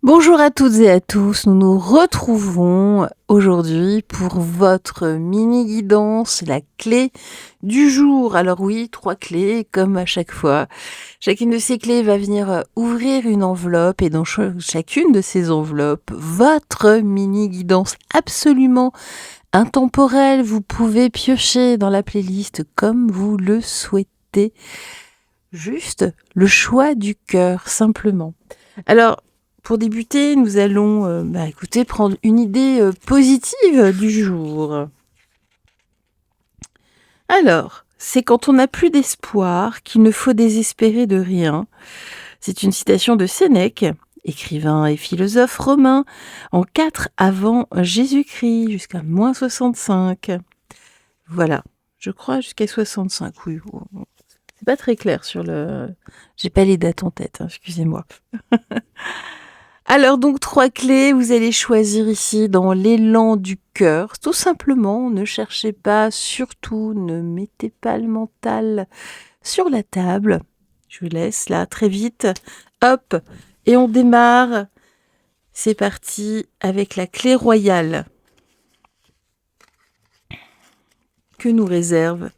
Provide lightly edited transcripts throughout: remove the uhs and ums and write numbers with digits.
Bonjour à toutes et à tous, nous nous retrouvons aujourd'hui pour votre mini-guidance, la clé du jour. Alors oui, 3 clés, comme à chaque fois. Chacune de ces clés va venir ouvrir une enveloppe et dans chacune de ces enveloppes, votre mini-guidance absolument intemporelle. Vous pouvez piocher dans la playlist comme vous le souhaitez. Juste le choix du cœur, simplement. Alors, pour débuter, nous allons prendre une idée positive du jour. Alors, c'est quand on n'a plus d'espoir qu'il ne faut désespérer de rien. C'est une citation de Sénèque, écrivain et philosophe romain, en 4 avant Jésus-Christ, jusqu'à moins 65. Voilà, je crois jusqu'à 65, oui. C'est pas très clair sur le... J'ai pas les dates en tête, excusez-moi. Alors donc 3 clés, vous allez choisir ici dans l'élan du cœur. Tout simplement, ne cherchez pas, surtout ne mettez pas le mental sur la table. Je vous laisse là très vite. Hop, et on démarre. C'est parti avec la clé royale que nous réserve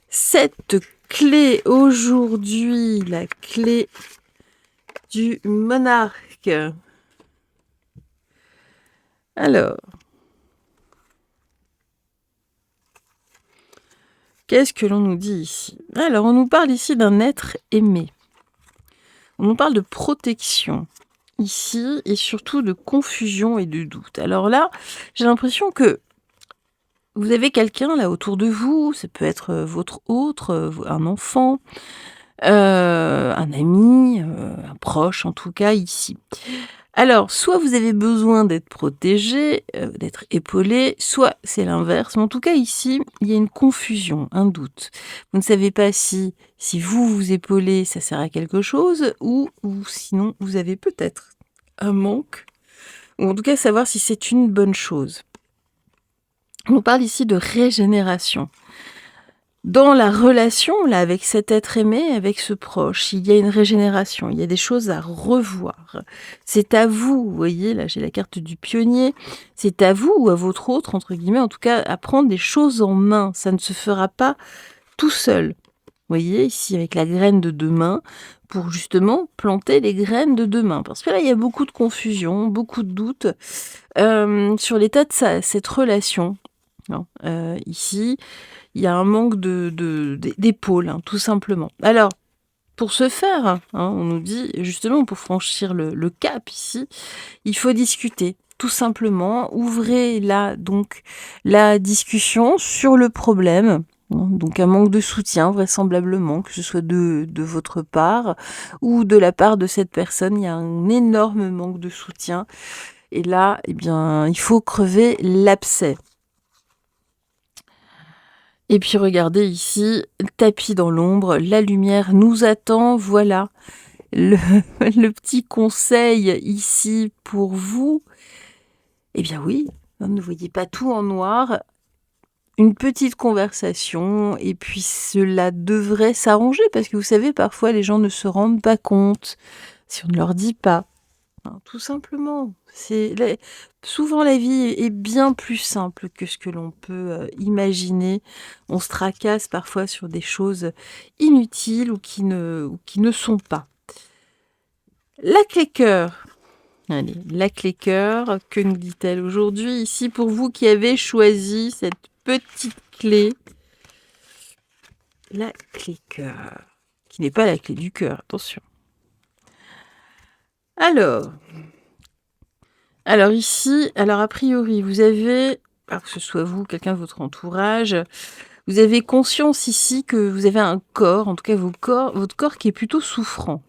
cette clé aujourd'hui, la clé du monarque. Alors, qu'est-ce que l'on nous dit ici? Alors, on nous parle ici d'un être aimé. On nous parle de protection ici et surtout de confusion et de doute. Alors là, j'ai l'impression que vous avez quelqu'un là autour de vous, ça peut être votre autre, un enfant, un ami, un proche en tout cas ici. Alors, soit vous avez besoin d'être protégé, d'être épaulé, soit c'est l'inverse. Mais en tout cas, ici, il y a une confusion, un doute. Vous ne savez pas si vous vous épaulez, ça sert à quelque chose, ou sinon, vous avez peut-être un manque, ou en tout cas savoir si c'est une bonne chose. On parle ici de régénération. Dans la relation là avec cet être aimé, avec ce proche, il y a une régénération, il y a des choses à revoir. C'est à vous voyez, là j'ai la carte du pionnier, c'est à vous ou à votre autre, entre guillemets, en tout cas, à prendre des choses en main. Ça ne se fera pas tout seul. Vous voyez, ici avec la graine de demain, pour justement planter les graines de demain. Parce que là, il y a beaucoup de confusion, beaucoup de doutes sur l'état de cette relation. Ici, il y a un manque d'épaules, tout simplement. Alors, pour ce faire, on nous dit, justement, pour franchir le cap ici, il faut discuter, tout simplement. Ouvrez là, donc, la discussion sur le problème. Donc, un manque de soutien, vraisemblablement, que ce soit de votre part ou de la part de cette personne. Il y a un énorme manque de soutien. Et là, eh bien, il faut crever l'abcès. Et puis regardez ici, tapis dans l'ombre, la lumière nous attend, voilà le petit conseil ici pour vous. Eh bien oui, ne voyez pas tout en noir, une petite conversation et puis cela devrait s'arranger parce que vous savez, parfois les gens ne se rendent pas compte si on ne leur dit pas. Tout simplement. Souvent la vie est bien plus simple que ce que l'on peut imaginer. On se tracasse parfois sur des choses inutiles ou qui ne sont pas. La clé cœur. Allez, la clé cœur, que nous dit-elle aujourd'hui ici pour vous qui avez choisi cette petite clé? La clé cœur, qui n'est pas la clé du cœur, attention. Alors ici, a priori, vous avez, que ce soit vous, quelqu'un de votre entourage, vous avez conscience ici que vous avez un corps, en tout cas votre corps qui est plutôt souffrant.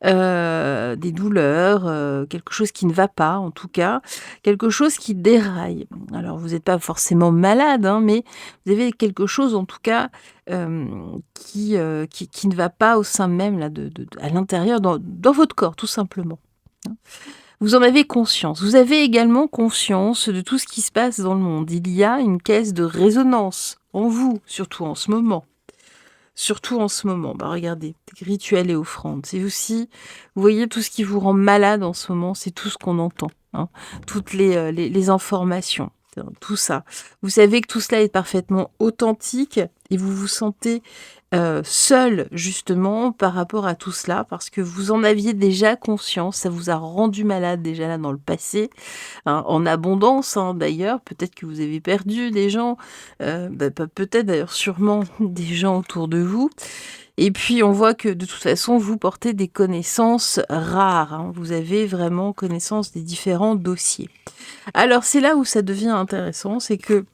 Des douleurs, quelque chose qui ne va pas en tout cas, quelque chose qui déraille. Alors vous n'êtes pas forcément malade, mais vous avez quelque chose en tout cas qui ne va pas au sein même là, à l'intérieur, dans votre corps tout simplement. Vous en avez conscience. Vous avez également conscience de tout ce qui se passe dans le monde. Il y a une caisse de résonance en vous, surtout en ce moment. surtout en ce moment. Bah, regardez, rituels et offrandes. C'est aussi, vous voyez, tout ce qui vous rend malade en ce moment, c'est tout ce qu'on entend, hein. Toutes les informations, tout ça. Vous savez que tout cela est parfaitement authentique et vous vous sentez seul, justement, par rapport à tout cela, parce que vous en aviez déjà conscience, ça vous a rendu malade déjà là dans le passé, hein, en abondance, hein, d'ailleurs. Peut-être que vous avez perdu des gens, peut-être d'ailleurs sûrement des gens autour de vous. Et puis on voit que de toute façon, vous portez des connaissances rares, hein. Vous avez vraiment connaissance des différents dossiers. Alors c'est là où ça devient intéressant, c'est que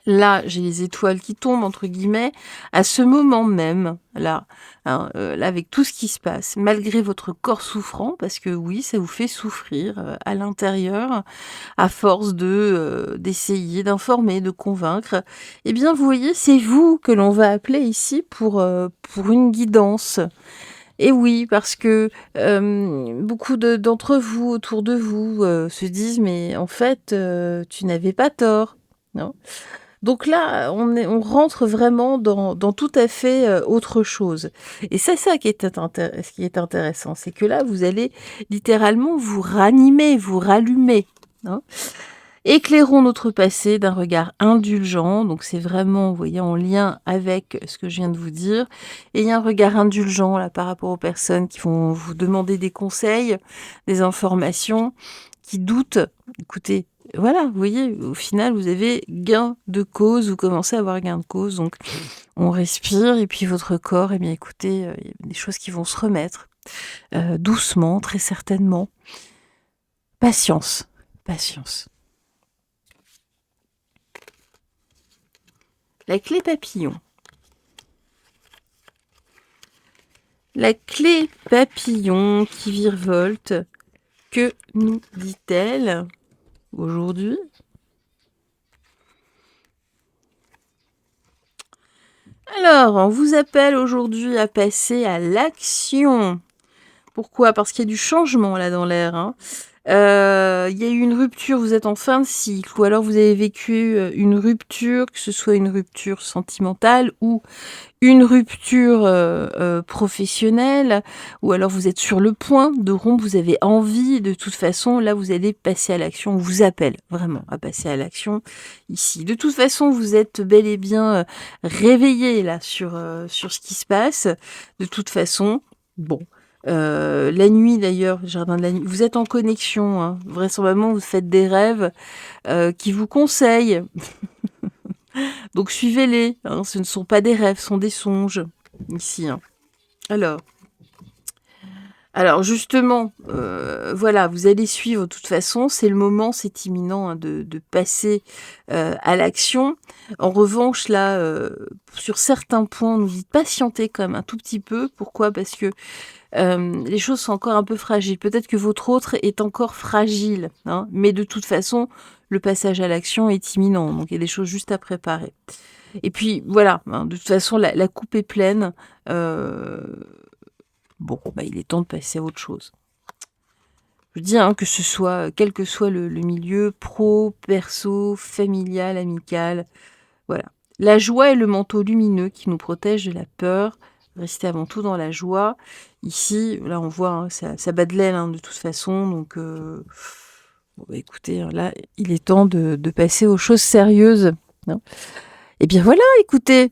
là, j'ai les étoiles qui tombent, entre guillemets, à ce moment même, là, hein, là, avec tout ce qui se passe, malgré votre corps souffrant, parce que oui, ça vous fait souffrir à l'intérieur, à force d'essayer d'informer, de convaincre. Eh bien, vous voyez, c'est vous que l'on va appeler ici pour une guidance. Et oui, parce que beaucoup d'entre vous, autour de vous, se disent, mais en fait, tu n'avais pas tort, non? Donc là, on rentre vraiment dans tout à fait autre chose. Et c'est ça ce qui est intéressant, c'est que là, vous allez littéralement vous ranimer, vous rallumer, hein. Éclairons notre passé d'un regard indulgent. Donc c'est vraiment, vous voyez, en lien avec ce que je viens de vous dire. Et il y a un regard indulgent là par rapport aux personnes qui vont vous demander des conseils, des informations, qui doutent. Écoutez, voilà, vous voyez, au final, vous avez gain de cause, vous commencez à avoir gain de cause. Donc on respire et puis votre corps, eh bien écoutez, il y a des choses qui vont se remettre doucement, très certainement. Patience, patience. La clé papillon. La clé papillon qui virevolte, que nous dit-elle aujourd'hui? Alors, on vous appelle aujourd'hui à passer à l'action. Pourquoi? Parce qu'il y a du changement là dans l'air, hein. Il y a eu une rupture, vous êtes en fin de cycle, ou alors vous avez vécu une rupture, que ce soit une rupture sentimentale ou une rupture professionnelle, ou alors vous êtes sur le point de rompre, vous avez envie, de toute façon, là vous allez passer à l'action, on vous appelle vraiment à passer à l'action ici. De toute façon, vous êtes bel et bien réveillé là sur ce qui se passe, de toute façon, bon. La nuit d'ailleurs, jardin de la nuit, vous êtes en connexion, hein. Vraisemblablement vous faites des rêves qui vous conseillent. Donc suivez-les, hein. Ce ne sont pas des rêves, ce sont des songes ici, hein. Alors justement, voilà, vous allez suivre de toute façon, c'est le moment, c'est imminent, hein, de passer à l'action. En revanche, là, sur certains points, on nous dit de patienter quand même un tout petit peu. Pourquoi? Parce que les choses sont encore un peu fragiles. Peut-être que votre autre est encore fragile, hein, mais de toute façon, le passage à l'action est imminent. Donc il y a des choses juste à préparer. Et puis voilà, hein, de toute façon, la coupe est pleine. Bon, il est temps de passer à autre chose. Je dis, hein, que ce soit, quel que soit le milieu, pro, perso, familial, amical, voilà. La joie est le manteau lumineux qui nous protège de la peur. Restez avant tout dans la joie. Ici, là, on voit, hein, ça bat de l'aile, hein, de toute façon. Donc, écoutez, hein, là, il est temps de passer aux choses sérieuses, hein. Et bien voilà, écoutez,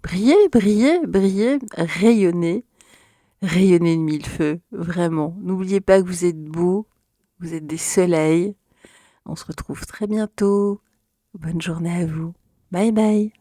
brillez, brillez, brillez, rayonnez. Rayonnez de mille feux, vraiment. N'oubliez pas que vous êtes beaux, vous êtes des soleils. On se retrouve très bientôt. Bonne journée à vous. Bye bye.